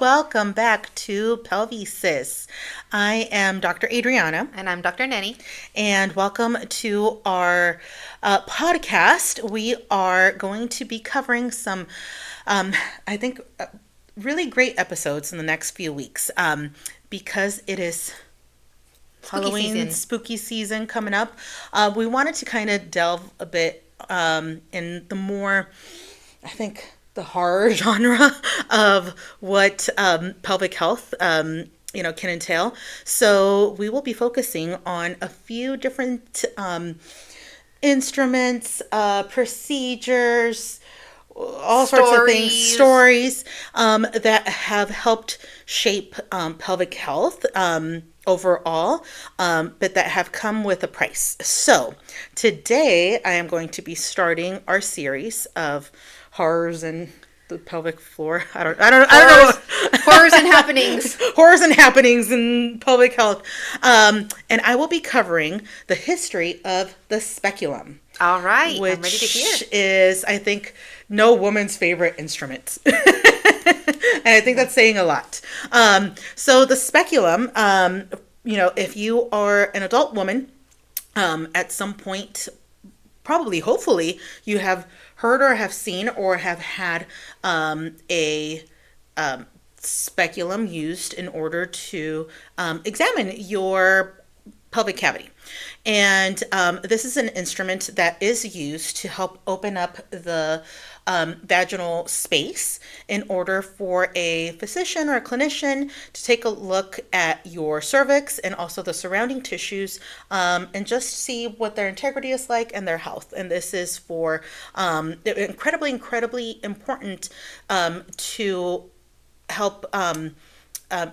welcome back to Pelvi-Sis. I am Dr. Adriana. And I'm Dr. Nenny. And welcome to our podcast. We are going to be covering some, I think, really great episodes in the next few weeks because it is spooky season coming up. We wanted to kind of delve a bit in the more, I think, the horror genre of what pelvic health can entail. So we will be focusing on a few different instruments, procedures, all sorts of things, stories that have helped shape pelvic health overall, but that have come with a price. So today I am going to be starting our series of horrors in the pelvic floor. I don't know. Horrors and happenings. Horrors and happenings in pelvic health. And I will be covering the history of the speculum. All right. Which I'm ready to hear. Is, I think, no woman's favorite instrument. And I think that's saying a lot. So the speculum, if you are an adult woman, at some point, probably, hopefully, you have heard or have seen or have had a speculum used in order to examine your pelvic cavity. And this is an instrument that is used to help open up the vaginal space in order for a physician or a clinician to take a look at your cervix and also the surrounding tissues and just see what their integrity is like and their health. And this is for incredibly important to help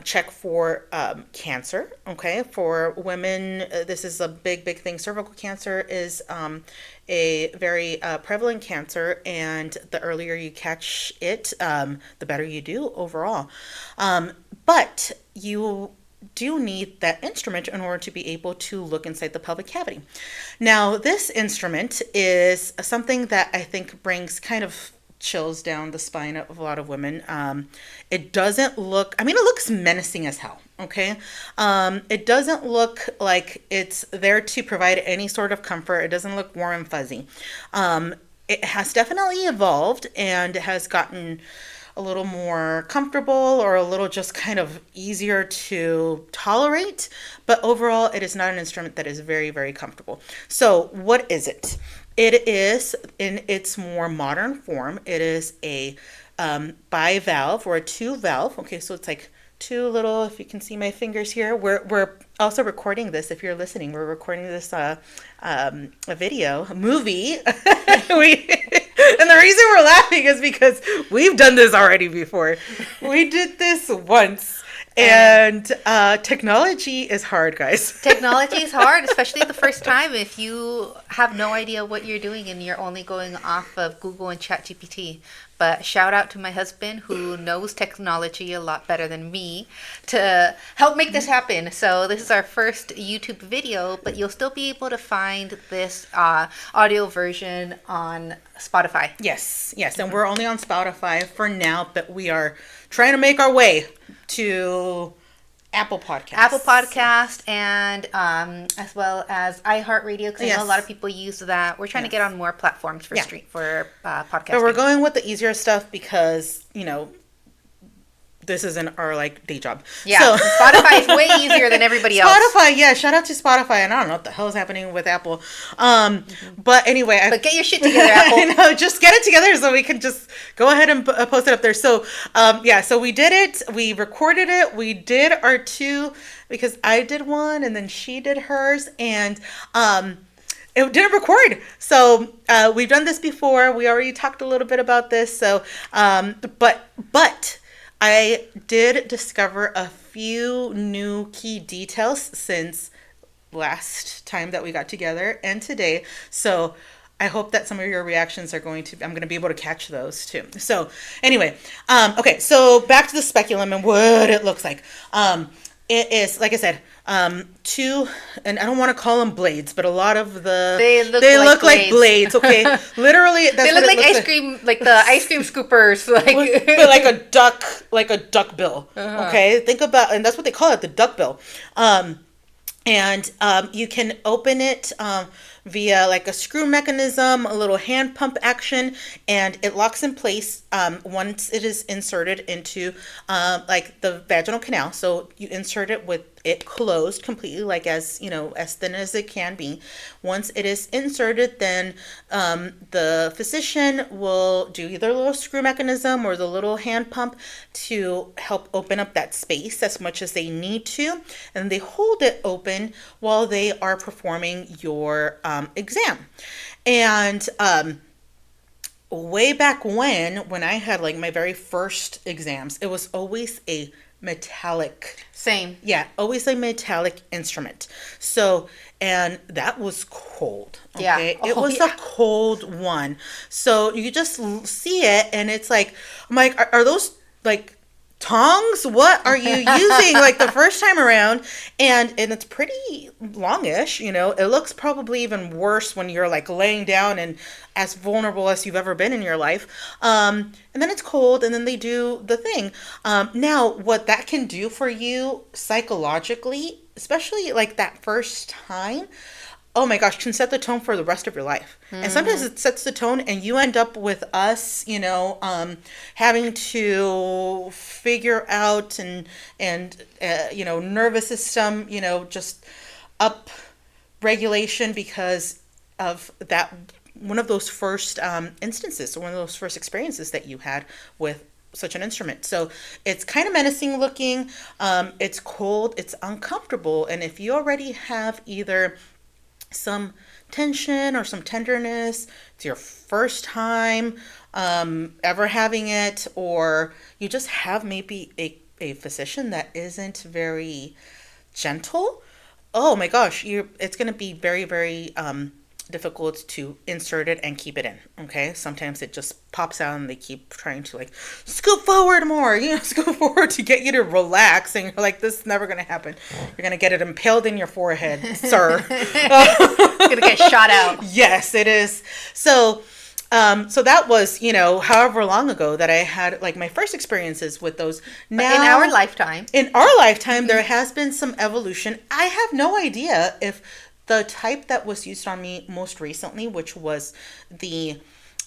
check for cancer. Okay, for women, this is a big thing. Cervical cancer is a very prevalent cancer, and the earlier you catch it, the better you do overall. But you do need that instrument in order to be able to look inside the pelvic cavity. Now, this instrument is something that I think brings kind of chills down the spine of a lot of women. It doesn't look, it looks menacing as hell, okay? It doesn't look like it's there to provide any sort of comfort. It doesn't look warm and fuzzy. It has definitely evolved and has gotten a little more comfortable or a little just kind of easier to tolerate, but overall it is not an instrument that is very comfortable. So what is it? It is, in its more modern form, it is a bivalve or a two valve. Okay, so it's like two little, if you can see my fingers here, we're also recording this. If you're listening, we're recording this a movie. And the reason we're laughing is because we've done this already before. We did this once. And technology is hard, guys. Technology is hard, especially the first time if you have no idea what you're doing and you're only going off of Google and ChatGPT. But shout out to my husband who knows technology a lot better than me to help make this happen. So this is our first YouTube video, but you'll still be able to find this audio version on Spotify. Yes. And we're only on Spotify for now, but we are trying to make our way to Apple Podcast and as well as iHeartRadio, because I know a lot of people use that. We're trying to get on more platforms for podcasting. But we're going with the easier stuff because this isn't our day job. Yeah, so Spotify is way easier than everybody else. Spotify, yeah, shout out to Spotify. And I don't know what the hell is happening with Apple. But anyway, but get your shit together, Apple. I know, just get it together so we can just go ahead and post it up there. So so we did it. We recorded it. We did our two, because I did one and then she did hers, and it didn't record. So we've done this before. We already talked a little bit about this. So but I did discover a few new key details since last time that we got together and today. So I hope that some of your reactions are I'm going to be able to catch those too. So anyway, okay, so back to the speculum and what it looks like. It is, like I said, Two, and I don't want to call them blades, but a lot of They look they like look like blades. Okay, literally, that's They what look it like looks ice cream, like the ice cream scoopers. but like a duck bill. Uh-huh. Okay, think about, and that's what they call it, the duck bill. And you can open it via like a screw mechanism, a little hand pump action, and it locks in place once it is inserted into like the vaginal canal. So you insert it with it closed completely, like as you know, as thin as it can be. Once it is inserted, then the physician will do either a little screw mechanism or the little hand pump to help open up that space as much as they need to, and they hold it open while they are performing your exam. And way back when I had like my very first exams, it was always a metallic, Same. yeah, always a metallic instrument. So, and that was cold. Yeah. Okay, it Oh, was yeah. a cold one. So you just see it, and it's like, I'm like, are those like tongs? What are you using? Like the first time around, and it's pretty longish. You know, it looks probably even worse when you're like laying down and as vulnerable as you've ever been in your life. And then it's cold, and then they do the thing. Now, what that can do for you psychologically, especially like that first time, oh my gosh, can set the tone for the rest of your life. And sometimes it sets the tone, and you end up with us, you know, having to figure out and you know, nervous system, you know, just up regulation because of that, one of those first instances, or one of those first experiences that you had with such an instrument. So it's kind of menacing looking. It's cold. It's uncomfortable. And if you already have either some tension or some tenderness, it's your first time ever having it, or you just have maybe a physician that isn't very gentle, oh my gosh, you it's going to be very, very difficult to insert it and keep it in. Okay, sometimes it just pops out and they keep trying to like scoop forward more, you know, scoop forward to get you to relax, and you're like, this is never going to happen. You're going to get it impaled in your forehead, sir. Gonna get shot out. Yes, it is. So so that was, you know, however long ago that I had like my first experiences with those. But Now in our lifetime, in our lifetime, there has been some evolution. I have no idea if the type that was used on me most recently, which was the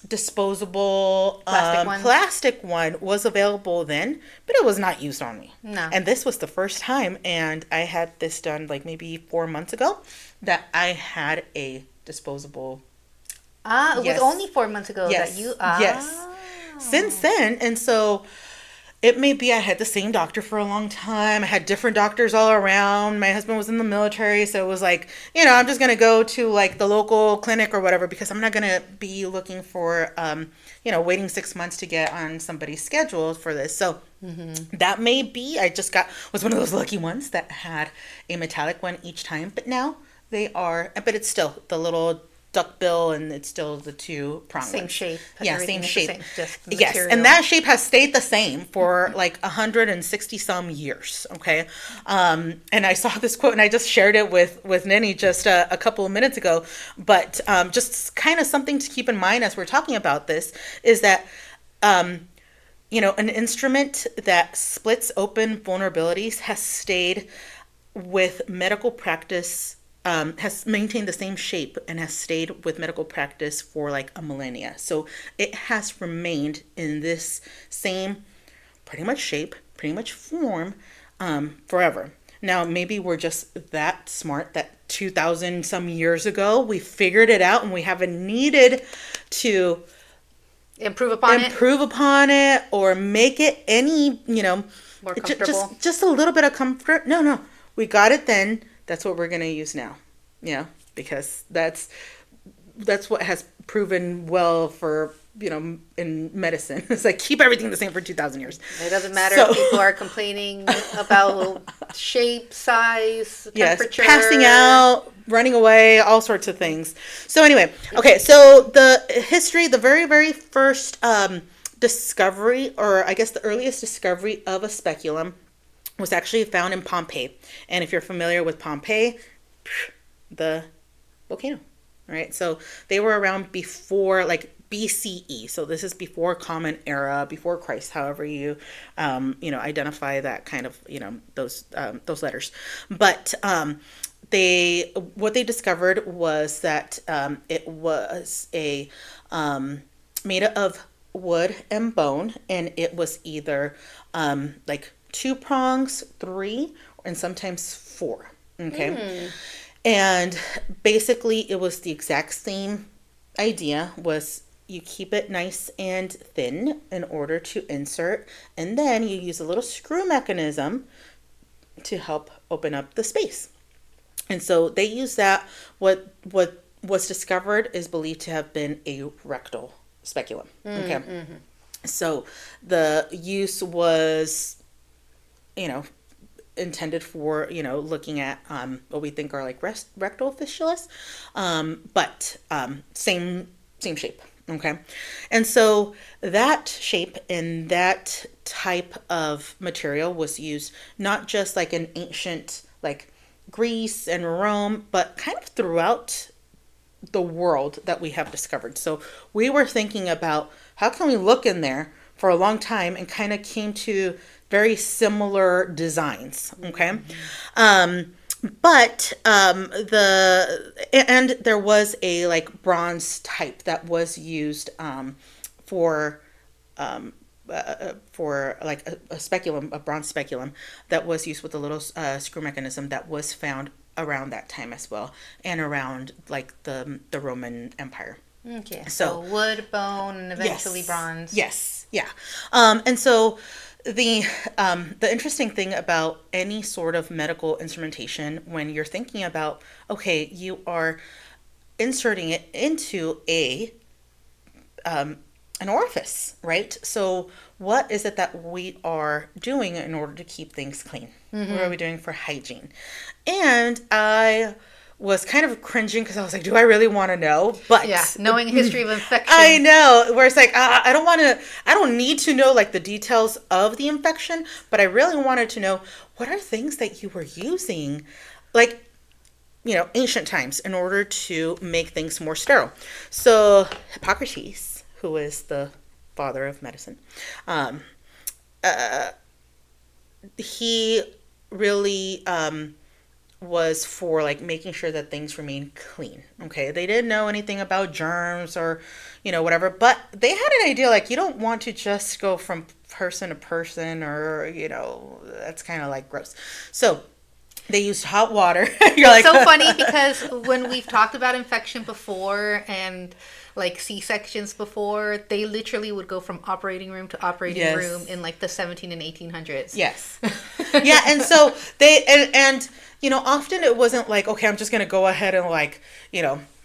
disposable plastic one, was available then, but it was not used on me. no. And this was the first time, and I had this done like maybe 4 months ago, that I had a disposable. It Yes. was only 4 months ago Yes. that you. Yes. Since then, and so it may be I had the same doctor for a long time. I had different doctors all around. My husband was in the military, so it was like, you know, I'm just gonna go to like the local clinic or whatever, because I'm not gonna be looking for, you know, waiting 6 months to get on somebody's schedule for this. So that may be I just was one of those lucky ones that had a metallic one each time. But now they are, but it's still the little duck bill, and it's still the two prong Same ones. shape. Yeah, Everything same is the shape. same, just the Yes, material. and that shape has stayed the same for like 160 some years. Okay, and I saw this quote, and I just shared it with Nini just a couple of minutes ago. But just kind of something to keep in mind as we're talking about this is that you know, an instrument that splits open vulnerabilities has stayed with medical practice, has maintained the same shape and has stayed with medical practice for like a millennia. So it has remained in this same pretty much shape, pretty much form, forever. Now, maybe we're just that smart that 2,000 some years ago we figured it out, and we haven't needed to improve upon it or make it any, you know, More comfortable. just a little bit of comfort. No, we got it then. That's what we're gonna use now. Yeah, because that's what has proven well for, you know, in medicine. It's like keep everything the same for 2,000 years. It doesn't matter So- if people are complaining about shape, size, Yes, temperature. passing out, running away, all sorts of things. So anyway, okay, so the history, the very, very first discovery, or I guess the earliest discovery of a speculum was actually found in Pompeii. And if you're familiar with Pompeii, the volcano, right? So they were around before, like BCE. So this is before Common Era, before Christ. However identify that kind of those letters. But they what they discovered was that it was a made of wood and bone, and it was either like two prongs, three, and sometimes four. Okay. And basically, it was the exact same idea. Was you keep it nice and thin in order to insert, and then you use a little screw mechanism to help open up the space. And so they use that. What was discovered is believed to have been a rectal speculum. Okay. So the use was, intended for, looking at what we think are like rectal fistulas, but same shape. Okay. And so that shape and that type of material was used not just like in ancient, like Greece and Rome, but kind of throughout the world that we have discovered. So we were thinking about how can we look in there for a long time and kind of came to very similar designs. Okay. But there was a like bronze type that was used for like a speculum, a bronze speculum that was used with a little screw mechanism that was found around that time as well, and around like the Roman Empire. Okay, so wood, bone, and eventually yes, bronze. Yes, yeah, and so the interesting thing about any sort of medical instrumentation, when you're thinking about, okay, you are inserting it into an orifice, right? So what is it that we are doing in order to keep things clean? What are we doing for hygiene? And I was kind of cringing because I was like, do I really want to know? But yeah, knowing history of infection. I know, where it's like, I don't need to know like the details of the infection, but I really wanted to know what are things that you were using, like, ancient times in order to make things more sterile. So Hippocrates, who is the father of medicine, he really was for like making sure that things remain clean. Okay, they didn't know anything about germs or whatever, but they had an idea like you don't want to just go from person to person, or that's kind of like gross. So they used hot water. You're like, so funny because when we've talked about infection before and like C-sections before, they literally would go from operating room to operating room in like the 17 and 1800s. Yes. Yeah, and so they and often it wasn't like, okay, I'm just going to go ahead and like,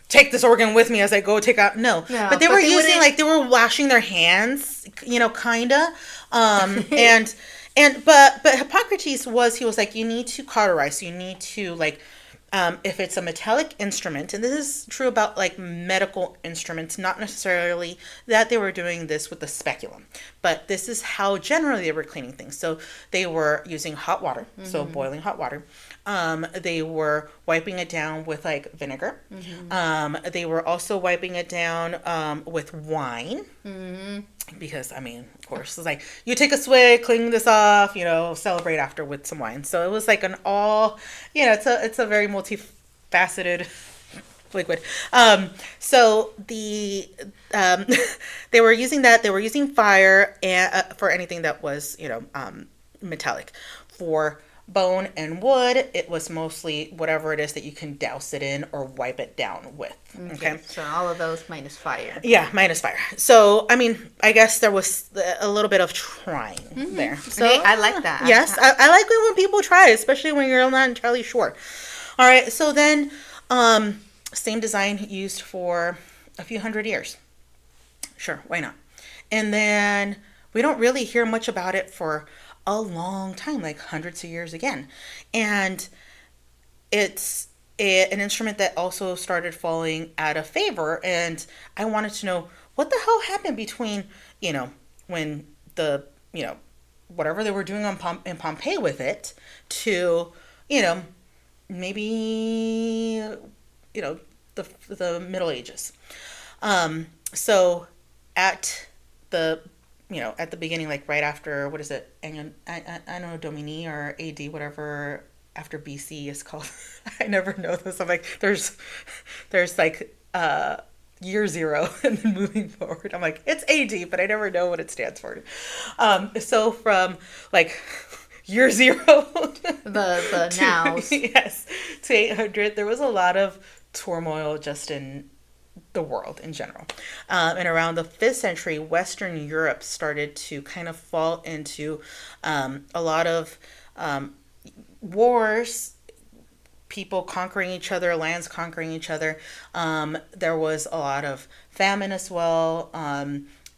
take this organ with me as I go take out. No. But they were using like they were washing their hands, kind of. But Hippocrates he was like, you need to cauterize. So you need to like, if it's a metallic instrument, and this is true about like medical instruments, not necessarily that they were doing this with the speculum, but this is how generally they were cleaning things. So they were using hot water, so boiling hot water. They were wiping it down with like vinegar. They were also wiping it down with wine. Because of course, it's like you take a swig, clean this off, celebrate after with some wine. So it was like an all, it's a very multifaceted liquid. So they were using that. They were using fire for anything that was metallic. For bone and wood, it was mostly whatever it is that you can douse it in or wipe it down with. Okay. So all of those minus fire. Yeah, minus fire. So, I guess there was a little bit of trying there. So okay, I like that. Yes, I like it when people try, especially when you're not entirely sure. All right, so then same design used for a few hundred years. Sure, why not? And then we don't really hear much about it for a long time, like hundreds of years again. And it's an instrument that also started falling out of favor. And I wanted to know what the hell happened between, when the, whatever they were doing in Pompeii with it to, you know, maybe, the Middle Ages. So at the, at the beginning, like right after, what is it, Anno Domini or AD, whatever after BC is called. I never know this. I'm like, there's like year zero and then moving forward. I'm like, it's AD, but I never know what it stands for. So from like year zero The nows. yes, to 800, there was a lot of turmoil just in the world in general. And around the 5th century, Western Europe started to kind of fall into a lot of wars, people conquering each other, lands conquering each other. There was a lot of famine as well.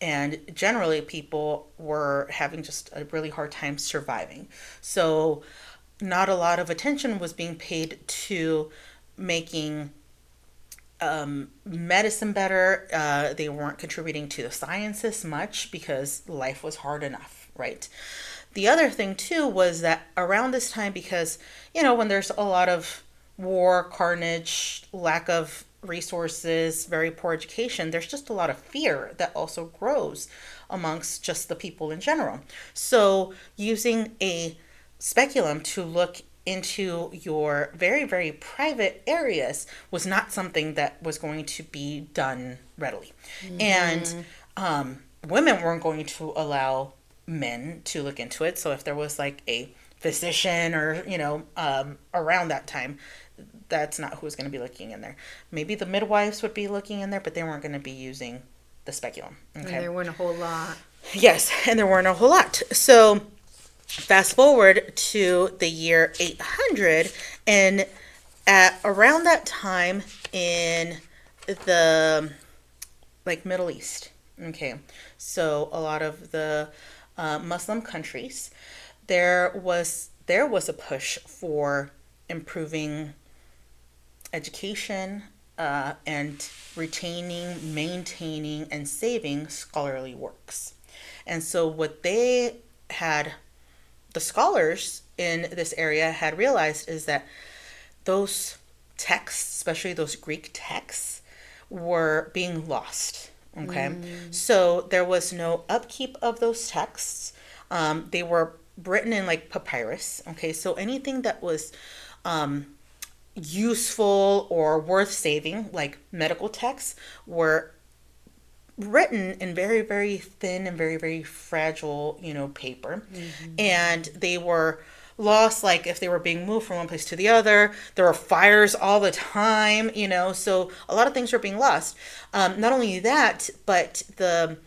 And generally, people were having just a really hard time surviving. So, not a lot of attention was being paid to making medicine better. They weren't contributing to the sciences much because life was hard enough, right? The other thing too was that around this time, because when there's a lot of war, carnage, lack of resources, very poor education, there's just a lot of fear that also grows amongst just the people in general. So using a speculum to look into your very, very private areas was not something that was going to be done readily. Mm-hmm. And women weren't going to allow men to look into it. So if there was like a physician or, around that time, that's not who was going to be looking in there. Maybe the midwives would be looking in there, but they weren't going to be using the speculum. Okay. And there weren't a whole lot. Yes, and there weren't a whole lot. So fast forward to the year 800, and at around that time in the Middle East. Okay, so a lot of the Muslim countries, there was a push for improving education and retaining, maintaining, and saving scholarly works. And so what the scholars in this area had realized is that those texts, especially those Greek texts, were being lost. Okay, so there was no upkeep of those texts. They were written in papyrus. Okay, so anything that was useful or worth saving, like medical texts, were written in very, very thin and very, very fragile, paper. Mm-hmm. And they were lost, like if they were being moved from one place to the other. There were fires all the time, so a lot of things were being lost. Not only that, but the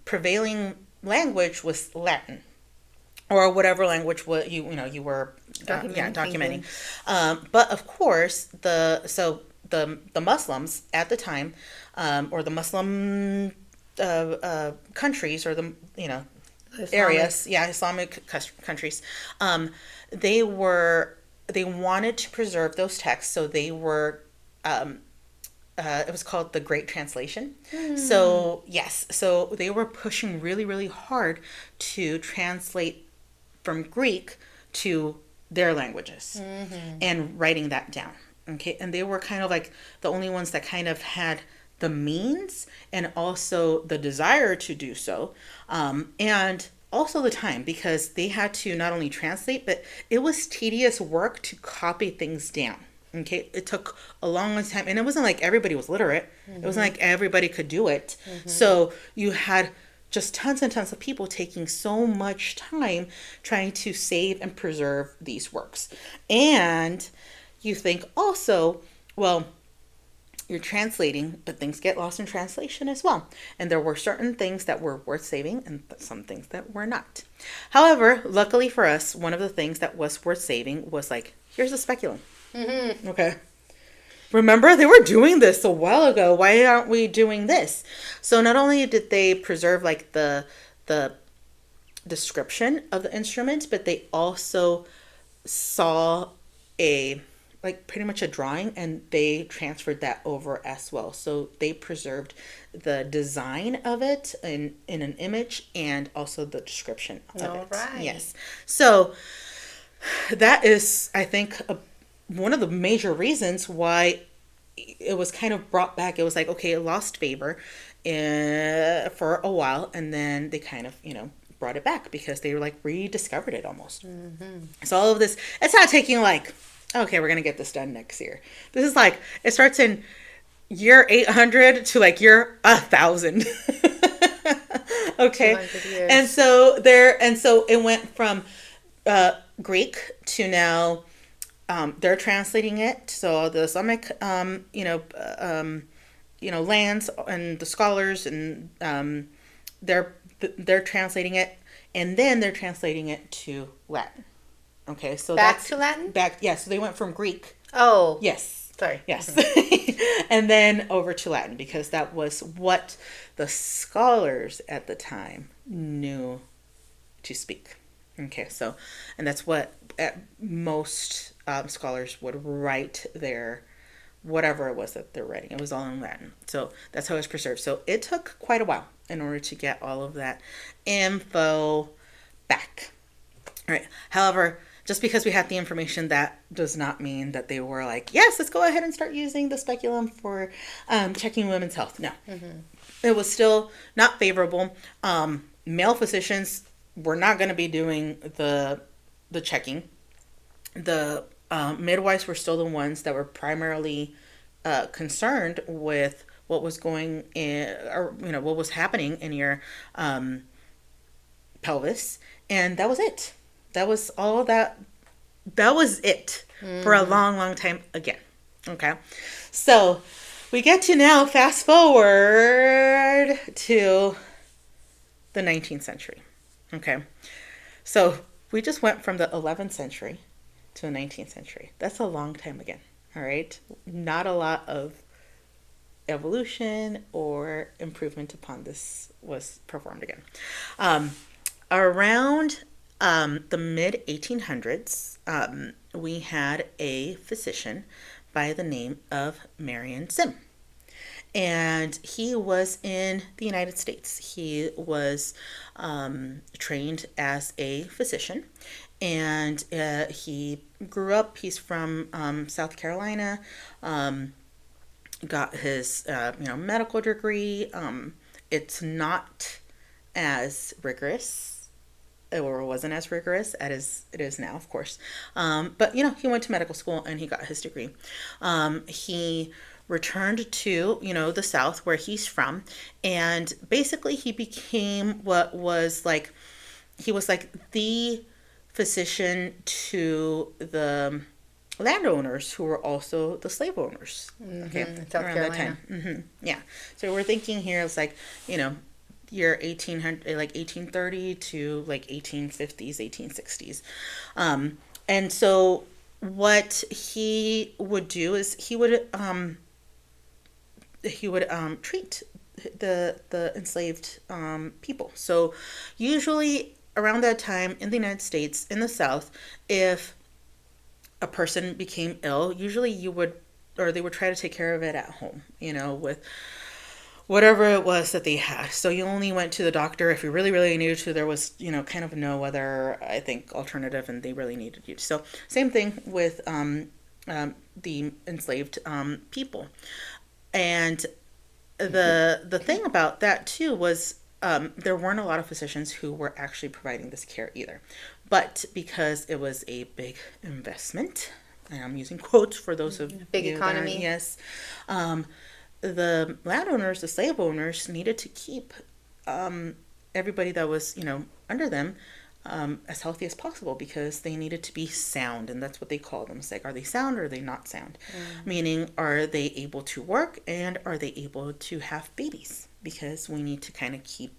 prevailing language was Latin, or whatever language you were documenting. But of course, the Muslims at the time, or the Muslim countries, or the areas, Islamic countries, they wanted to preserve those texts, so they were. It was called the Great Translation. So yes, so they were pushing really, really hard to translate from Greek to their languages, and writing that down. Okay, and they were kind of like the only ones that kind of had the means and also the desire to do so, and also the time, because they had to not only translate, but it was tedious work to copy things down. Okay, it took a long time, and it wasn't like everybody was literate. It wasn't like everybody could do it. So you had just tons and tons of people taking so much time trying to save and preserve these works. And you think also, well, you're translating, but things get lost in translation as well. And there were certain things that were worth saving and some things that were not. However, luckily for us, one of the things that was worth saving was here's a speculum. Okay. Remember, they were doing this a while ago. Why aren't we doing this? So not only did they preserve the description of the instrument, but they also saw a like pretty much a drawing, and they transferred that over as well. So they preserved the design of it in an image, and also the description of All it. right. Yes. So that is, I think, one of the major reasons why it was kind of brought back. It was like, okay, it lost favor for a while, and then they kind of, brought it back because they were like rediscovered it almost. So all of this, it's not taking like, okay, we're gonna get this done next year. This is like, it starts in year 800 to like year 1,000. Okay, 200 and years. so it went from Greek to now. They're translating it, so the Islamic, lands and the scholars, and they're translating it, and then they're translating it to Latin. Okay, so Back that's to Latin? back. Yeah, so they went from Greek. Oh, Yes, sorry. yes, and then over to Latin because that was what the scholars at the time knew to speak. Okay, so, and that's what most scholars would write their whatever it was that they're writing. It was all in Latin. So that's how it was preserved. So it took quite a while in order to get all of that info back. All right. However, just because we had the information, that does not mean that they were like, yes, let's go ahead and start using the speculum for checking women's health. No, it was still not favorable. Male physicians were not going to be doing the checking. The midwives were still the ones that were primarily concerned with what was going in, or what was happening in your pelvis, and that was it. That was all that. That was it for a long, long time again. Okay, so we get to now fast forward to the 19th century. Okay, so we just went from the 11th century to the 19th century. That's a long time again. All right, not a lot of evolution or improvement upon this was performed again. Um, Around the mid 1800s, we had a physician by the name of Marion Sim. And he was in the United States. He was trained as a physician, and he grew up. He's from South Carolina. Got his medical degree. It's not as rigorous, or wasn't as rigorous as it is now, of course. But he went to medical school and he got his degree. He returned to the South where he's from, and basically he became what was like, he was like the physician to the landowners who were also the slave owners. Okay, South around that Carolina. time. Yeah, so we're thinking here it's like year 1800, like 1830 to like 1850s, 1860s. And so what he would do is he would treat the enslaved people. So usually around that time in the United States, in the South, if a person became ill, usually they would try to take care of it at home, with whatever it was that they had. So you only went to the doctor if you really, really needed to. There was, kind of no other, I think, alternative, and they really needed you. So same thing with the enslaved people. And the thing about that too was there weren't a lot of physicians who were actually providing this care either. But because it was a big investment, and I'm using quotes for those of Big you economy. that are, yes, the landowners, the slave owners, needed to keep everybody that was, under them as healthy as possible because they needed to be sound, and that's what they call them. It's like, are they sound or are they not sound? Meaning, are they able to work and are they able to have babies? Because we need to kind of keep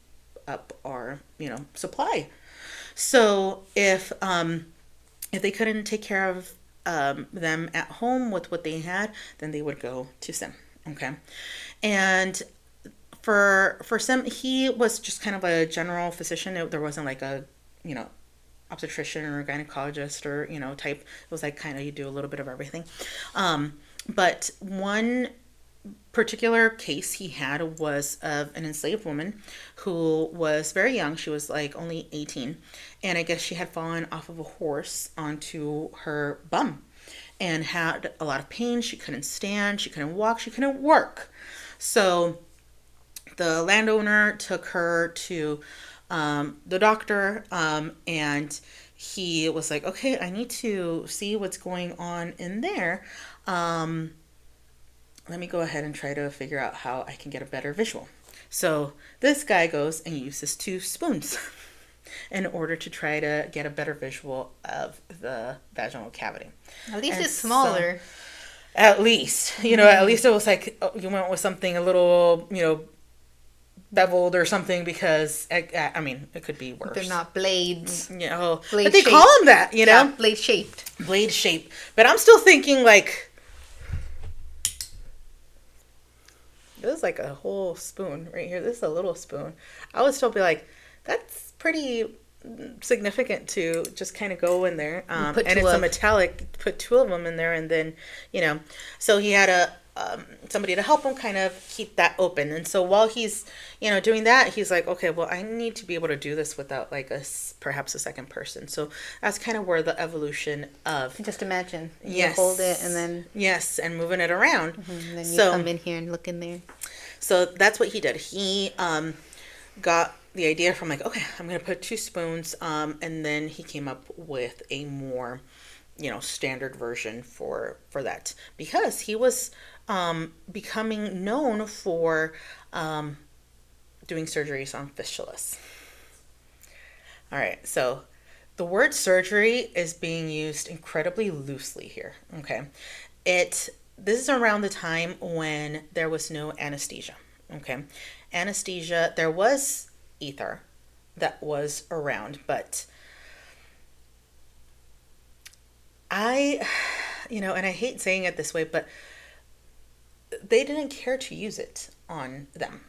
up our, supply. So if they couldn't take care of them at home with what they had, then they would go to Sim. Okay, and for Sim, he was just kind of a general physician. There wasn't like a obstetrician or gynecologist or, type. It was like kind of you do a little bit of everything. But one particular case he had was of an enslaved woman who was very young. She was like only 18. And I guess she had fallen off of a horse onto her bum and had a lot of pain. She couldn't stand, she couldn't walk, she couldn't work. So the landowner took her to the doctor, and he was like, okay, I need to see what's going on in there. Um, Let me go ahead and try to figure out how I can get a better visual. So this guy goes and uses 2 spoons in order to try to get a better visual of the vaginal cavity. At least And it's smaller. So, at least, at least it was like you went with something a little, beveled or something, because I mean it could be worse. They're not blades. Blade but they shaped. Call them that, Yeah, blade shaped. Blade shape. But I'm still thinking like this is like a whole spoon right here. This is a little spoon. I would still be like, that's pretty significant to just kind of go in there. And it's a metallic. Put 2 of them in there, and then so he had somebody to help him kind of keep that open. And so while he's doing that, he's like, okay, well, I need to be able to do this without like perhaps a second person. So that's kind of where the evolution of just imagine you hold it and then and moving it around. And then you come in here and look in there. So that's what he did. He got the idea from like, okay, I'm gonna put 2 spoons, and then he came up with a more standard version for that, because he was becoming known for doing surgeries on fistulas. All right, so the word surgery is being used incredibly loosely here. Okay, this is around the time when there was no anesthesia. Okay, anesthesia, there was ether that was around, but and I hate saying it this way, but they didn't care to use it on them.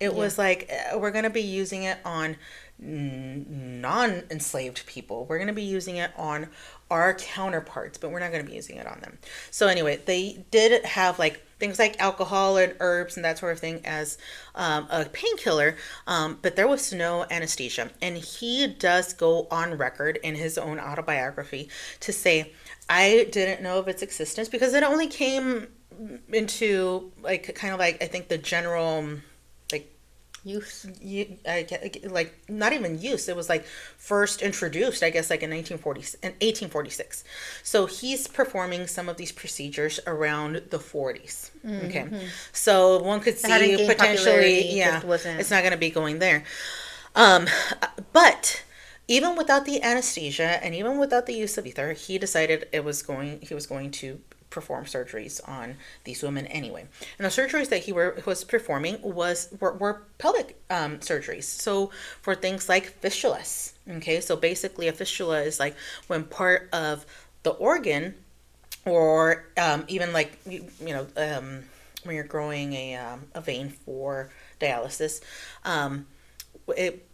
It was like, we're going to be using it on non-enslaved people. We're going to be using it on our counterparts, but we're not going to be using it on them. So anyway, they did have like things like alcohol and herbs and that sort of thing as a painkiller, but there was no anesthesia. And he does go on record in his own autobiography to say, I didn't know of its existence because it only came into like kind of like, I think the general use, like not even use. It was like first introduced, I guess, like in 1846. So he's performing some of these procedures around the 40s. Mm-hmm. Okay, so one could see potentially, it's not going to be going there. But even without the anesthesia and even without the use of ether, he decided he was going to perform surgeries on these women anyway. And the surgeries that he was performing were pelvic surgeries. So for things like fistulas. Okay, so basically a fistula is like when part of the organ, or even like when you're growing a vein for dialysis,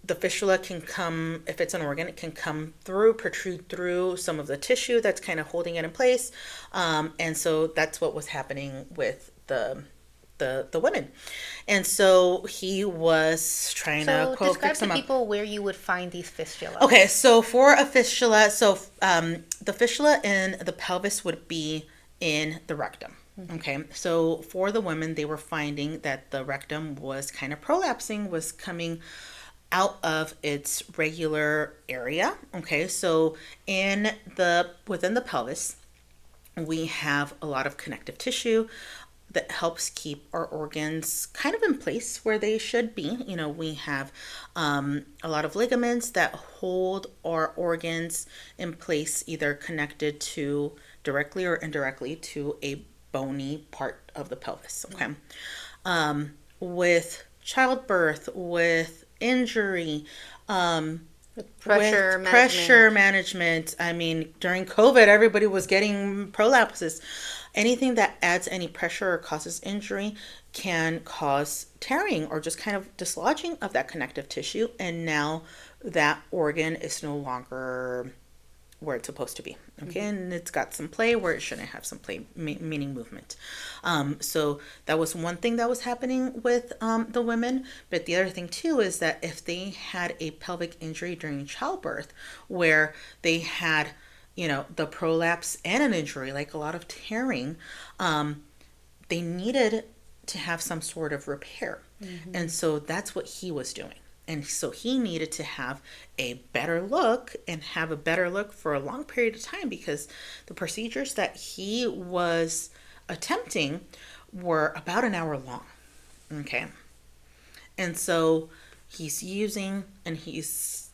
the fistula can come, if it's an organ, it can come through, protrude through some of the tissue that's kind of holding it in place. And so that's what was happening with the women. And so he was trying to quote, describe to people where you would find these fistulas. Okay, so for a fistula, the fistula in the pelvis would be in the rectum. Okay, so for the women, they were finding that the rectum was kind of prolapsing, was coming out of its regular area. Okay, so within the pelvis, we have a lot of connective tissue that helps keep our organs kind of in place where they should be. We have a lot of ligaments that hold our organs in place, either connected to directly or indirectly to a bony part of the pelvis. Okay, with childbirth, with injury, with pressure management. I mean, during COVID, everybody was getting prolapses. anything that adds any pressure or causes injury can cause tearing or just kind of dislodging of that connective tissue. And now that organ is no longer where it's supposed to be. Okay, and it's got some play where it shouldn't have some play, meaning movement. So that was one thing that was happening with the women. But the other thing too is that if they had a pelvic injury during childbirth, where they had, the prolapse and an injury, like a lot of tearing, they needed to have some sort of repair. And so that's what he was doing. And so he needed to have a better look and have a better look for a long period of time, because the procedures that he was attempting were about an hour long. Okay. And so he's using and he's,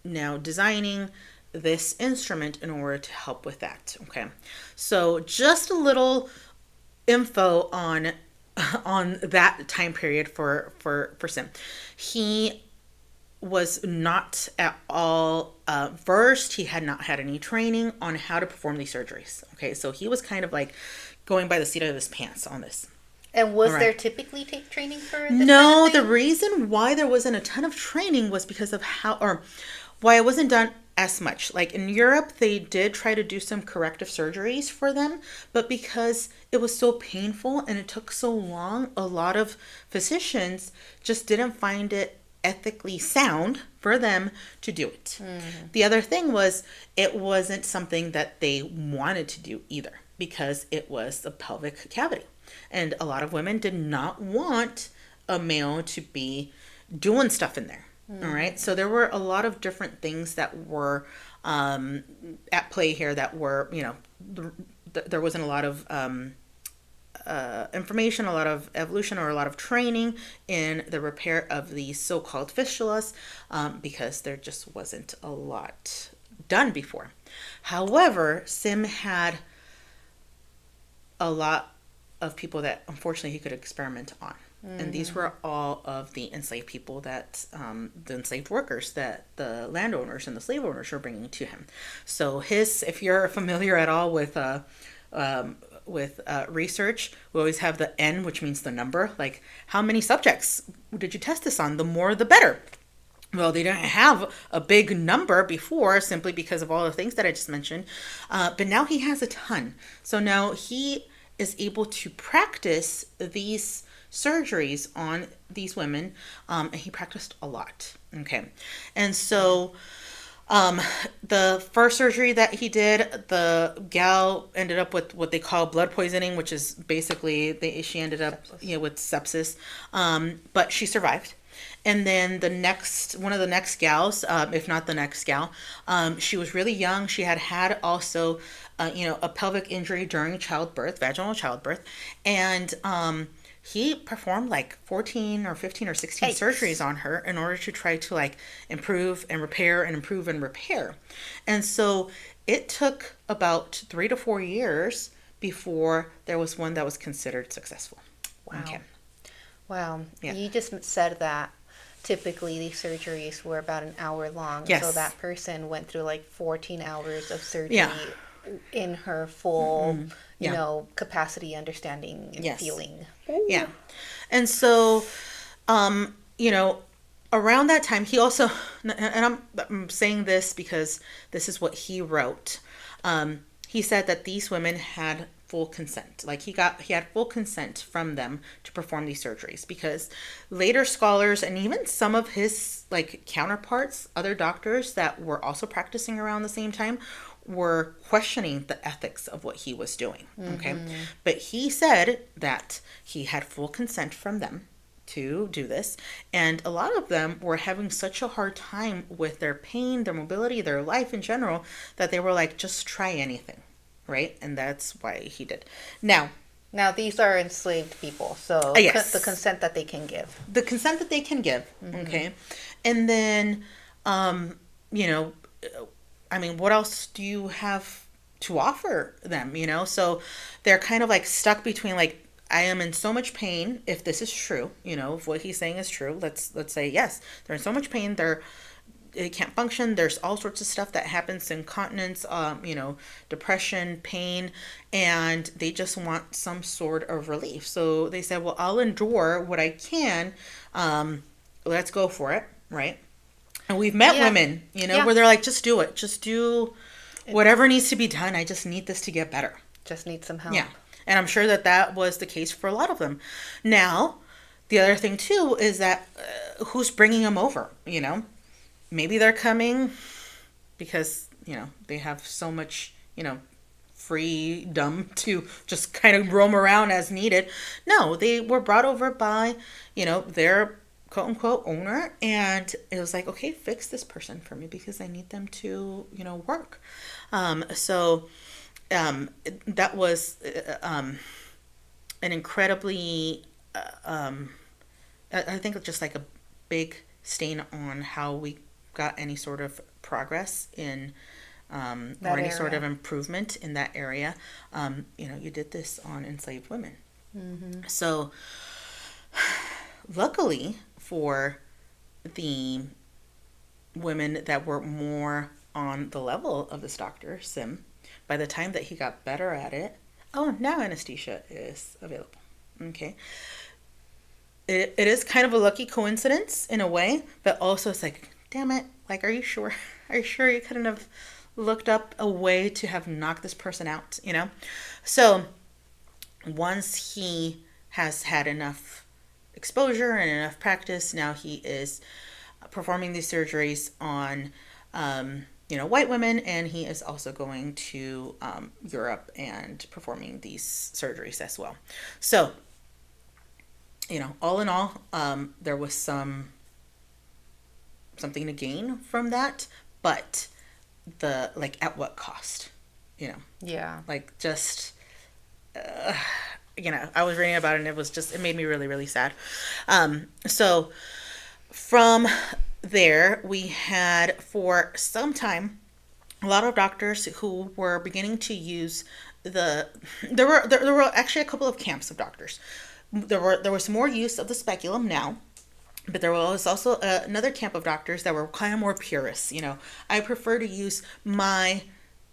now designing this instrument in order to help with that. Okay. So just a little info on that time period for Sim. He was not at all versed. He had not had any training on how to perform these surgeries. Okay, so he was kind of like going by the seat of his pants on this. And was there typically training for this No, kind of the thing? reason why there wasn't a ton of training was because of why it wasn't done as much. Like in Europe, they did try to do some corrective surgeries for them, but because it was so painful and it took so long, a lot of physicians just didn't find it ethically sound for them to do it. The other thing was it wasn't something that they wanted to do either, because it was the pelvic cavity. And a lot of women did not want a male to be doing stuff in there. All right. So there were a lot of different things that were at play here that were, there wasn't a lot of information, a lot of evolution, or a lot of training in the repair of these so-called fistulas, because there just wasn't a lot done before. However, Sim had a lot of people that unfortunately he could experiment on. And these were all of the enslaved people that, the enslaved workers that the landowners and the slave owners were bringing to him. So if you're familiar at all with research, we always have the N, which means the number. Like, how many subjects did you test this on? The more, the better. Well, they didn't have a big number before, simply because of all the things that I just mentioned. But now he has a ton. So now he is able to practice these surgeries on these women, and he practiced a lot. Okay. And so the first surgery that he did, the gal ended up with what they call blood poisoning, which is basically she ended up with sepsis, but she survived. And then one of the next gals, if not the next gal, she was really young. She had also, a pelvic injury during childbirth, vaginal childbirth, and he performed like 14 or 15 or 16 surgeries on her in order to try to like improve and repair and improve and repair. And so it took about 3 to 4 years before there was one that was considered successful. Wow. Okay. Wow. Yeah. You just said that typically these surgeries were about an hour long. Yes. So that person went through like 14 hours of surgery Yeah. in her full, Yeah. capacity, understanding, and Yes. feeling. Yeah. And so, around that time, he also, and I'm saying this because this is what he wrote. He said that these women had full consent. Like he had full consent from them to perform these surgeries, because later scholars and even some of his like counterparts, other doctors that were also practicing around the same time, were questioning the ethics of what he was doing. Okay. But he said that he had full consent from them to do this, and a lot of them were having such a hard time with their pain, their mobility, their life in general, that they were like, just try anything, right? And that's why he did. Now These are enslaved people, so yes. The consent that they can give. The consent that they can give, okay? And then, what else do you have to offer them, So they're kind of like stuck between like, I am in so much pain. If this is true, if what he's saying is true, let's say yes, they're in so much pain. it can't function. There's all sorts of stuff that happens, incontinence, depression, pain, and they just want some sort of relief. So they said, well, I'll endure what I can. Let's go for it, right? And we've met Yeah. women, Yeah. where they're like, just do it. Just do whatever needs to be done. I just need this to get better. Just need some help. Yeah. And I'm sure that that was the case for a lot of them. Now, the other thing too is that who's bringing them over, Maybe they're coming because, they have so much, freedom to just kind of roam around as needed. No, they were brought over by, their quote unquote owner, and it was like, okay, fix this person for me because I need them to, work. So that was an incredibly, I think just like a big stain on how we got any sort of progress in or That any sort area. of improvement in that area. You did this on enslaved women. So luckily for the women that were more on the level of this doctor, Sim, by the time that he got better at it, oh, now anesthesia is available. Okay. It is kind of a lucky coincidence in a way, but also it's like, damn it, like, are you sure? Are you sure you couldn't have looked up a way to have knocked this person out? So once he has had enough exposure and enough practice, now he is performing these surgeries on white women, and he is also going to Europe and performing these surgeries as well. So, all in all, there was something to gain from that, but at what cost? Yeah. Like just I was reading about it and it made me really, really sad. So from there, we had for some time a lot of doctors who were beginning to use there were actually a couple of camps of doctors. There was more use of the speculum now, but there was also another camp of doctors that were kind of more purists. I prefer to use my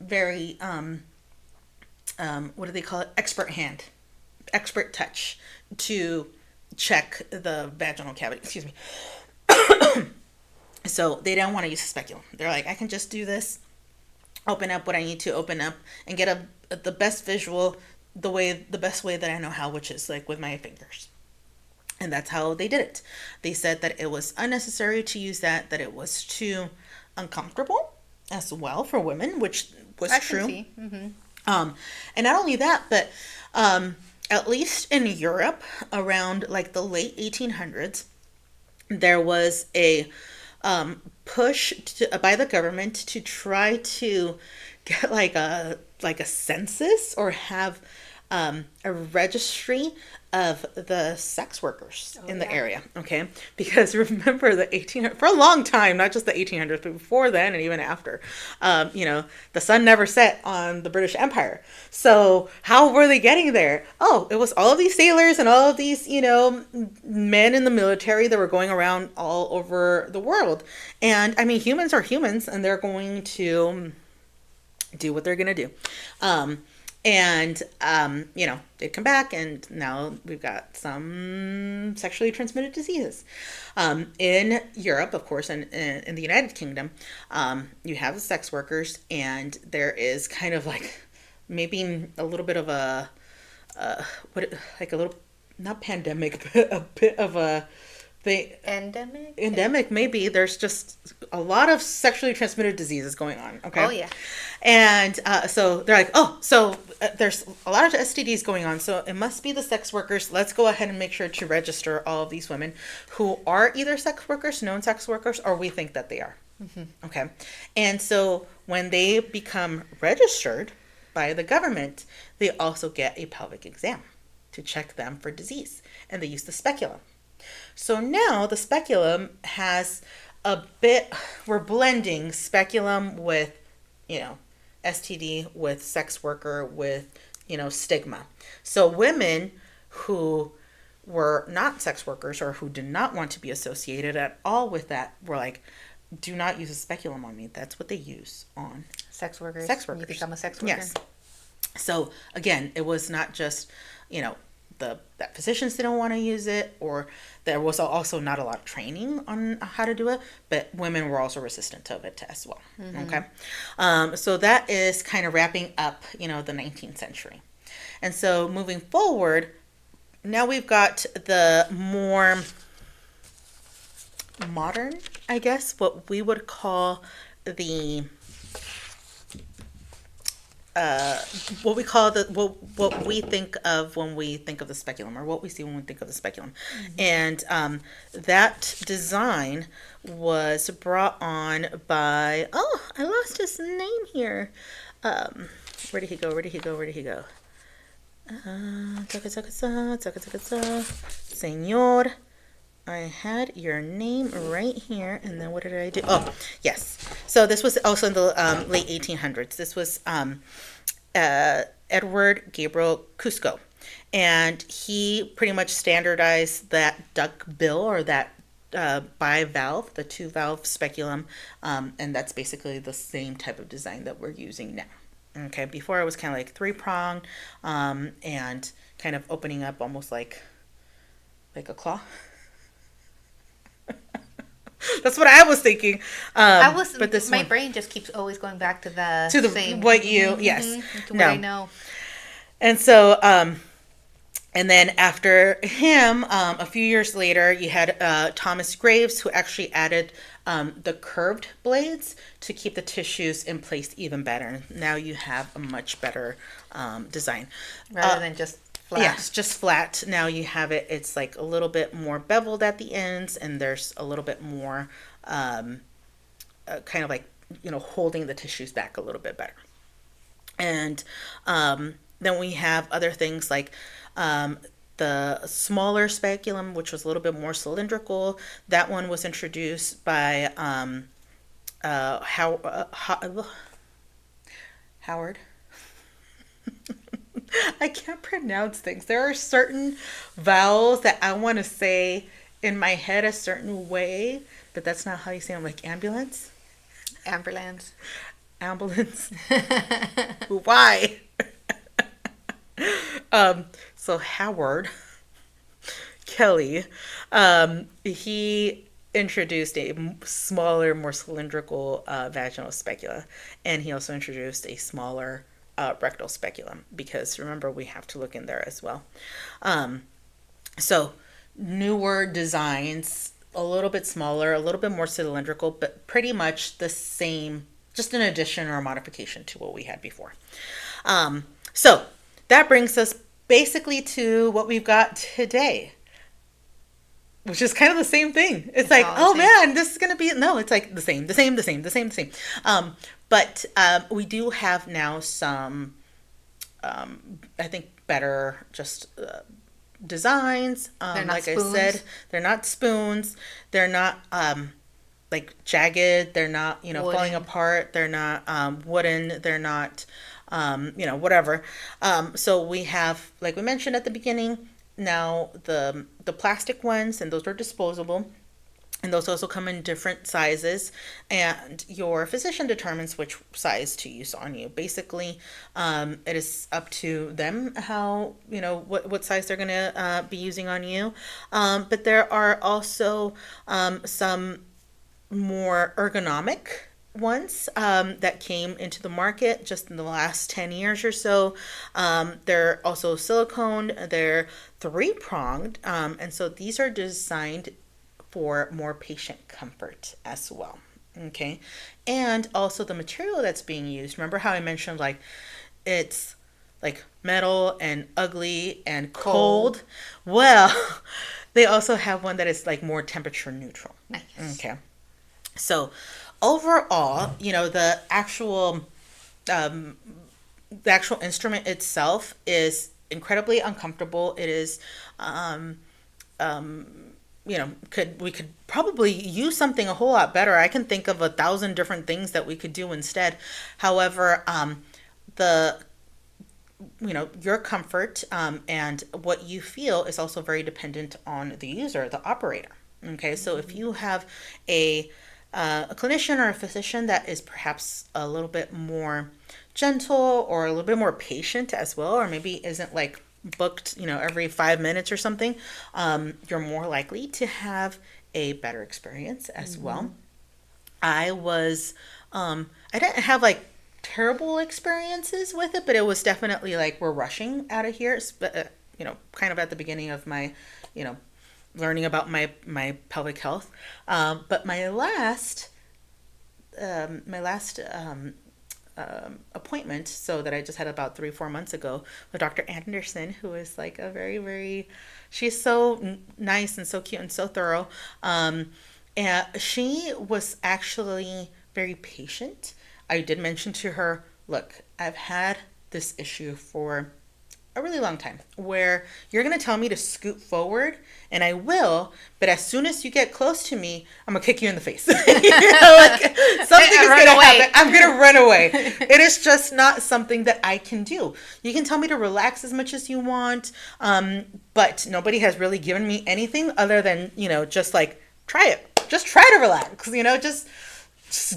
very what do they call it, expert touch to check the vaginal cavity. Excuse me. So they don't want to use a speculum. They're like, I can just do this, open up what I need to open up, and get the best visual the best way that I know how, which is like with my fingers. And that's how they did it. They said that it was unnecessary to use that it was too uncomfortable as well for women, which was I true. can see. Mm-hmm. And not only that, but at least in Europe around like the late 1800s, there was a push by the government to try to get like a census or have a registry of the sex workers in the yeah. area. Okay, because remember the 1800s, for a long time, not just the 1800s, but before then and even after, the sun never set on the British Empire. So how were they getting there? Oh, it was all of these sailors and all of these men in the military that were going around all over the world. And I mean, humans are humans, and they're going to do what they're going to do. They'd come back, and now we've got some sexually transmitted diseases. In Europe, of course, and in the United Kingdom, you have the sex workers, and there is kind of like maybe a little bit of like a little, not pandemic, but a bit of a endemic maybe. There's just a lot of sexually transmitted diseases going on. Okay. Oh yeah. And so they're like, oh, so there's a lot of STDs going on, so it must be the sex workers. Let's go ahead and make sure to register all of these women who are either sex workers, known sex workers, or we think that they are. Okay. And so when they become registered by the government, they also get a pelvic exam to check them for disease, and they use the speculum. So now the speculum has we're blending speculum with, STD, with sex worker, with, stigma. So women who were not sex workers or who did not want to be associated at all with that were like, do not use a speculum on me. That's what they use on Sex workers. sex You workers. become a sex worker. Yes. So again, it was not just, you know, that physicians didn't want to use it, or there was also not a lot of training on how to do it, but women were also resistant to it as well. Okay. So that is kind of wrapping up, the 19th century. And so moving forward, now we've got the more modern, I guess, what we would call the what we call what we think of when we think of the speculum, or what we see when we think of the speculum. And that design was brought on by, oh, I lost his name here. Where did he go? Señor, I had your name right here, and then what did I do? Oh, yes. So this was also in the late 1800s. This was Edward Gabriel Cusco, and he pretty much standardized that duck bill, or that bivalve, the two-valve speculum, and that's basically the same type of design that we're using now. Okay, before it was kind of like three-pronged, and kind of opening up almost like a claw. That's what I was thinking. But this my one, brain just keeps always going back to the same. what you, yes, to what I know. And so, and then after him, a few years later, you had Thomas Graves, who actually added the curved blades to keep the tissues in place even better. Now you have a much better design. Rather than just flat. Yes, just flat. Now you have it, it's like a little bit more beveled at the ends, and there's a little bit more kind of like, holding the tissues back a little bit better. And then we have other things like the smaller speculum, which was a little bit more cylindrical. That one was introduced by Howard. I can't pronounce things. There are certain vowels that I want to say in my head a certain way, but that's not how you say them. Like ambulance. Ambulance. Why? So Howard Kelly, he introduced a smaller, more cylindrical vaginal specula, and he also introduced a smaller rectal speculum, because remember, we have to look in there as well. So newer designs, a little bit smaller, a little bit more cylindrical, but pretty much the same, just an addition or a modification to what we had before. So that brings us basically to what we've got today, which is kind of the same thing. It's like, oh man, this is going to be, no, it's like the same. But we do have now some, I think, better just designs. Like spoons. I said, they're not spoons. They're not like jagged. They're not, falling apart. They're not wooden. They're not, whatever. So we have, like we mentioned at the beginning, now the plastic ones, and those are disposable. And those also come in different sizes, and your physician determines which size to use on you. Basically, it is up to them how, what size they're going to be using on you. But there are also some more ergonomic ones that came into the market just in the last 10 years or so. They're also silicone, they're three-pronged, and so these are designed for more patient comfort as well. Okay. And also the material that's being used. Remember how I mentioned like it's like metal and ugly and cold? Well, they also have one that is like more temperature neutral. Nice. Okay. So overall, the actual instrument itself is incredibly uncomfortable. It is we could probably use something a whole lot better. I can think of 1,000 different things that we could do instead. However, your comfort and what you feel is also very dependent on the user, the operator. Okay, so if you have a a clinician or a physician that is perhaps a little bit more gentle or a little bit more patient as well, or maybe isn't like booked, every 5 minutes or something, you're more likely to have a better experience as well. I was, I didn't have like terrible experiences with it, but it was definitely like we're rushing out of here. Kind of at the beginning of my, you know, learning about my pelvic health. But my last appointment, so that I just had about 3-4 months ago with Dr. Anderson, who is like a very, very, she's so nice and so cute and so thorough. And she was actually very patient. I did mention to her, look, I've had this issue for a really long time where you're going to tell me to scoot forward and I will, but as soon as you get close to me, I'm going to kick you in the face. Something is going to happen. I'm going to run away. It is just not something that I can do. You can tell me to relax as much as you want, but nobody has really given me anything other than, just like, try it. Just try to relax, just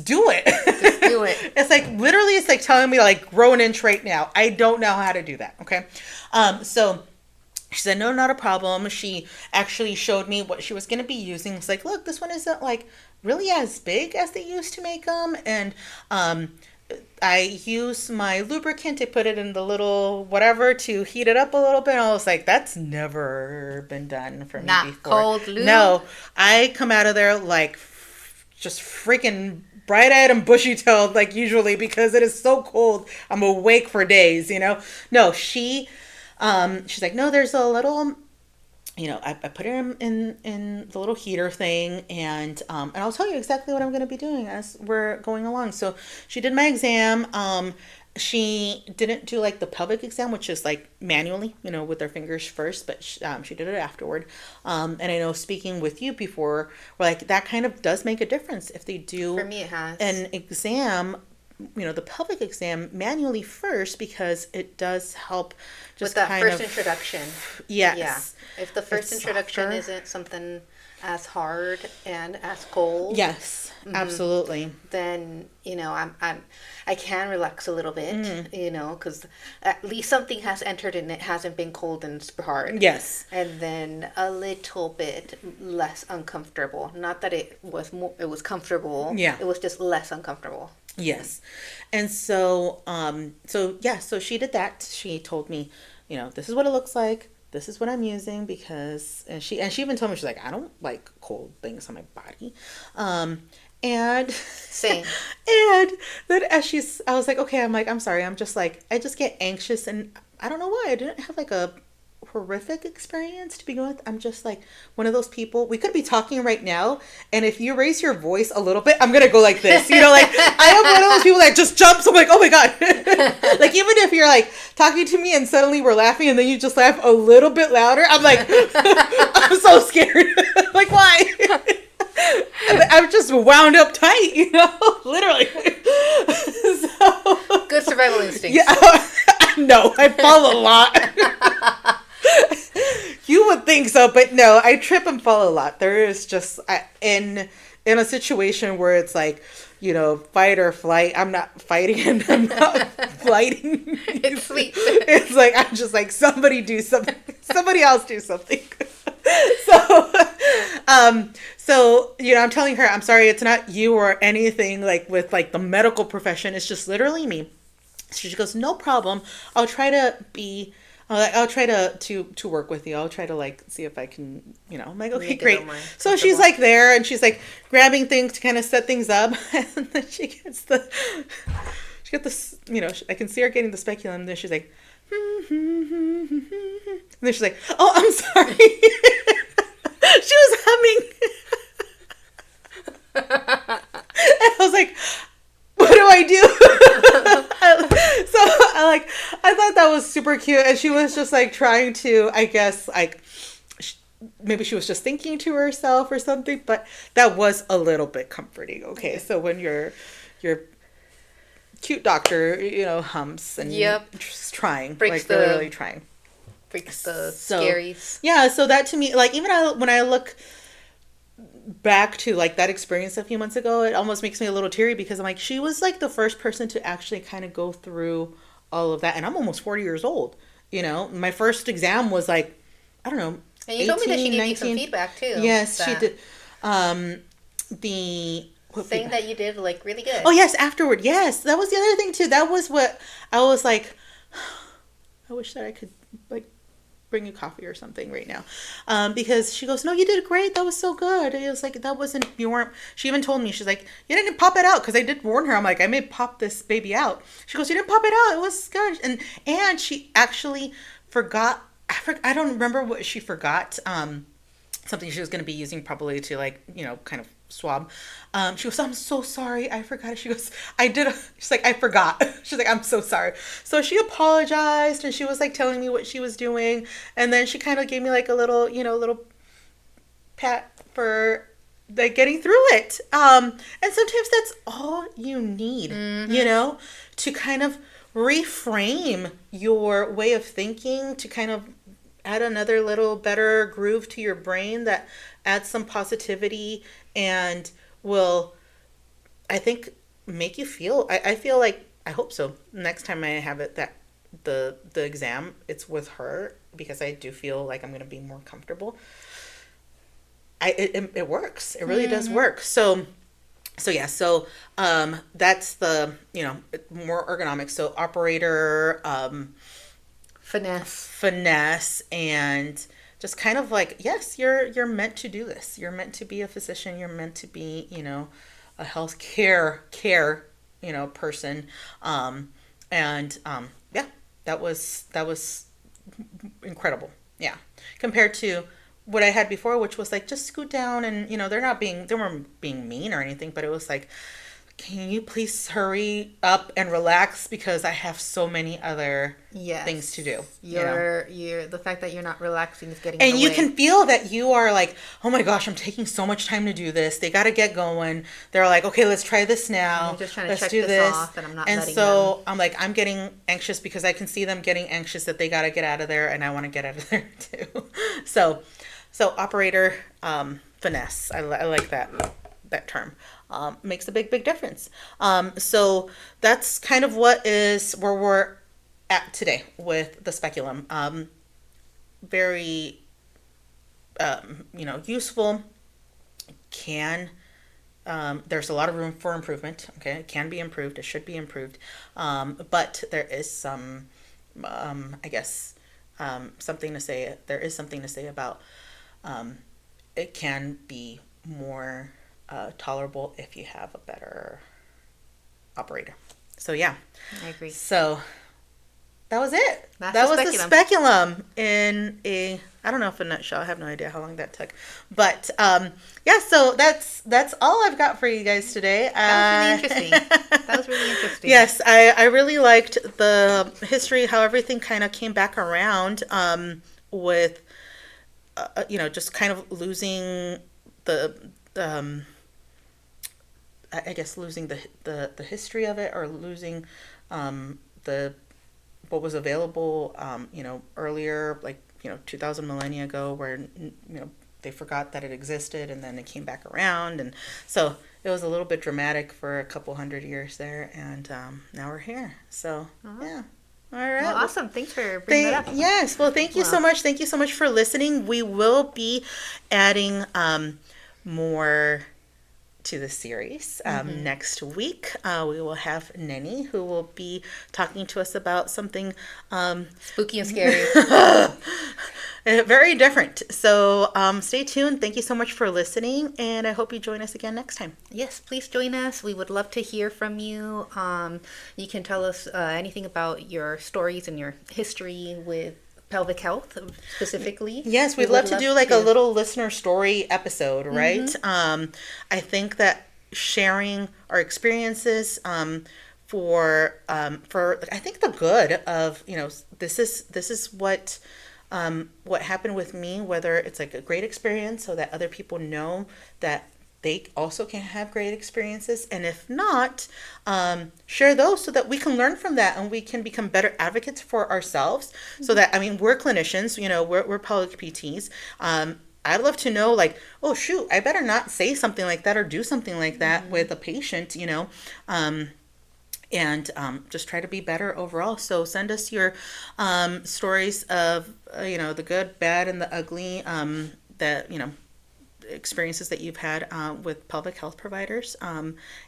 do it. Just do it. It's like, literally, it's like telling me to like grow an inch right now. I don't know how to do that. Okay. So she said, no, not a problem. She actually showed me what she was going to be using. It's like, look, this one isn't like really as big as they used to make them. And, I use my lubricant to put it in the little whatever to heat it up a little bit. And I was like, that's never been done for me before. Cold lube? No, I come out of there like just freaking bright-eyed and bushy-tailed like usually because it is so cold. I'm awake for days, No, she's like, no, there's a little, I put it in the little heater thing, and I'll tell you exactly what I'm going to be doing as we're going along. So she did my exam. She didn't do like the pelvic exam, which is like manually, with their fingers first, but she did it afterward. And I know, speaking with you before, like that kind of does make a difference if they do. For me, it has an exam. The pelvic exam manually first, because it does help just with that kind first of introduction. Yes. Yeah. If the first introduction isn't something as hard and as cold. Yes, absolutely. Then, I can relax a little bit, because at least something has entered and it hasn't been cold and super hard. Yes. And then a little bit less uncomfortable. Not that it was it was comfortable. Yeah. It was just less uncomfortable. Yes. And so, so she did that. She told me, this is what it looks like. This is what I'm using because, and she even told me, she's like, I don't like cold things on my body. And same. And then I was like, okay, I'm sorry. I just get anxious, and I don't know why. I didn't have like a horrific experience to begin with. I'm just like one of those people. We could be talking right now, and if you raise your voice a little bit, I'm gonna go like this. Like I am one of those people that just jumps. I'm like, oh my god. Like, even if you're like talking to me and suddenly we're laughing and then you just laugh a little bit louder, I'm like, I'm so scared. Like, why? I'm just wound up tight, literally. So, good survival instincts. Yeah, no, I fall a lot. You would think so, but no, I trip and fall a lot. There is just in a situation where it's like, fight or flight. I'm not fighting and I'm not flighting. It's sleep. It's like, I'm just like, somebody do something. Somebody else do something. So, I'm telling her, I'm sorry, it's not you or anything like with like the medical profession. It's just literally me. So she goes, no problem. I'll try to work with you. I'll try to like see if I can, I'm like, okay, great. So she's like there and she's like grabbing things to kind of set things up. And then she gets this, I can see her getting the speculum. And then she's like, and then she's like, oh, I'm sorry. She was humming. And I was like, what do I do? So I thought that was super cute. And she was just like trying to, I guess, like, maybe she was just thinking to herself or something, but that was a little bit comforting. Okay. So when your cute doctor, hums and just trying, literally trying. Freaks the scaries. Yeah. So that to me, like, even when I look back to like that experience a few months ago, it almost makes me a little teary because I'm like, she was like the first person to actually kind of go through all of that. And I'm almost 40 years old. You know, my first exam was like, I don't know, And you told me that she 18, gave you some 19. feedback too. Yes, she That did. The what saying feedback? that you did like really good. Oh yes, afterward. Yes, that was the other thing too. That was what I was like. I wish that I could like bring you coffee or something right now, because she goes, "No, you did great. That was so good." It was like that wasn't you weren't. She even told me she's like, "You didn't pop it out," because I did warn her. I'm like, "I may pop this baby out." She goes, "You didn't pop it out. It was good." And she actually forgot. I don't remember what she forgot. Something she was going to be using probably to like kind of swab. She goes, "I'm so sorry, I forgot it." She goes, "I did." She's like, "I forgot." She's like, "I'm so sorry." So she apologized and she was like telling me what she was doing, and then she kind of gave me like a little little pat for like getting through it. And sometimes that's all you need, to kind of reframe your way of thinking, to kind of add another little better groove to your brain that adds some positivity and will, I think, make you feel. I feel like I hope so. Next time I have it, that the exam, it's with her because I do feel like I'm gonna be more comfortable. It works. It really does work. So yeah. So that's the more ergonomic. So operator, finesse, and just kind of like, yes, you're meant to do this. You're meant to be a physician. You're meant to be a health care person. And yeah, that was incredible. Yeah, compared to what I had before, which was like just scoot down, and they weren't being mean or anything, but it was like, can you please hurry up and relax because I have so many other things to do. You're the fact that you're not relaxing is getting in And the you way. can feel that you are like, oh my gosh, I'm taking so much time to do this. They got to get going. They're like, okay, let's try this now. You're just trying to Let's check do this this. off, and I'm not And letting so them. I'm like, I'm getting anxious because I can see them getting anxious that they got to get out of there, and I want to get out of there too. So, operator, finesse. I like that term. Makes a big difference. So that's kind of where we're at today with the speculum. Very useful. Can There's a lot of room for improvement. Okay, it can be improved. It should be improved. But there is some, I guess, something to say. There is something to say about it can be more tolerable if you have a better operator. So yeah. I agree. So that was it. That's That the was the speculum in I don't know if a nutshell. I have no idea how long that took. But yeah, so that's all I've got for you guys today. That was really interesting. That was really interesting. Yes, I really liked the history, how everything kind of came back around with, just kind of losing the, I guess losing the history of it, or losing the what was available, earlier, like 2000 millennia ago, where they forgot that it existed, and then it came back around, and so it was a little bit dramatic for a couple hundred years there, and now we're here. So yeah. All right. Well, awesome. Thanks for bringing that up. Yes. Well, thank you so much. Thank you so much for listening. We will be adding more to the series next week. We will have Nenny, who will be talking to us about something Spooky and scary. very different. So stay tuned. Thank you so much for listening, and I hope you join us again next time. Yes, please join us. We would love to hear from you. You can tell us anything about your stories and your history with pelvic health specifically. Yes, we'd love to do like a little listener story episode, right? I think that sharing our experiences for I think the good of this is what happened with me, whether it's like a great experience so that other people know that they also can have great experiences, and if not, share those so that we can learn from that and we can become better advocates for ourselves. So that, I mean, we're clinicians, we're pelvic PTs. I'd love to know, like, oh shoot, I better not say something like that or do something like that with a patient, and just try to be better overall. So send us your stories of the good, bad, and the ugly, that experiences that you've had with pelvic health providers,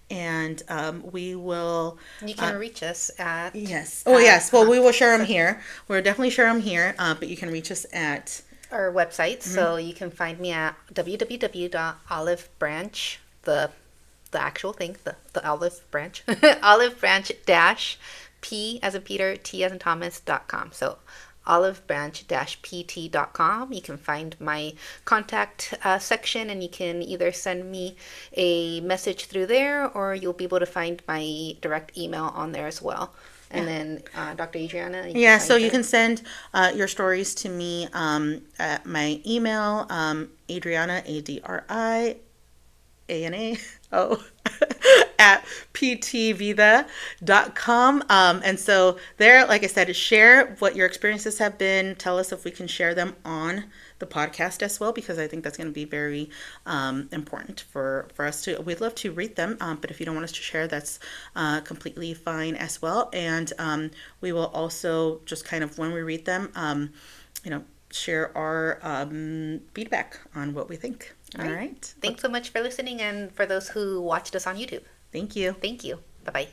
and we will. You can reach us at Yes. Oh, yes. Well, we will share them so here. We'll definitely share them here, but you can reach us at. our website. So you can find me at www.olivebranch, the actual thing, the olive branch, olive branch dash P as in Peter, T as in Thomas.com. So olivebranch-pt.com. You can find my contact section, and you can either send me a message through there, or you'll be able to find my direct email on there as well. And then Dr. Adriana. Yeah, so you can send your stories to me at my email, Adriana, ADRIANA, at ptvida.com. And so there, like I said, share what your experiences have been. Tell us if we can share them on the podcast as well, because I think that's going to be very important for us to. We'd love to read them, but if you don't want us to share, that's completely fine as well. And we will also just kind of, when we read them, share our feedback on what we think. All right. Thanks so much for listening, and for those who watched us on YouTube. Thank you. Thank you. Bye bye.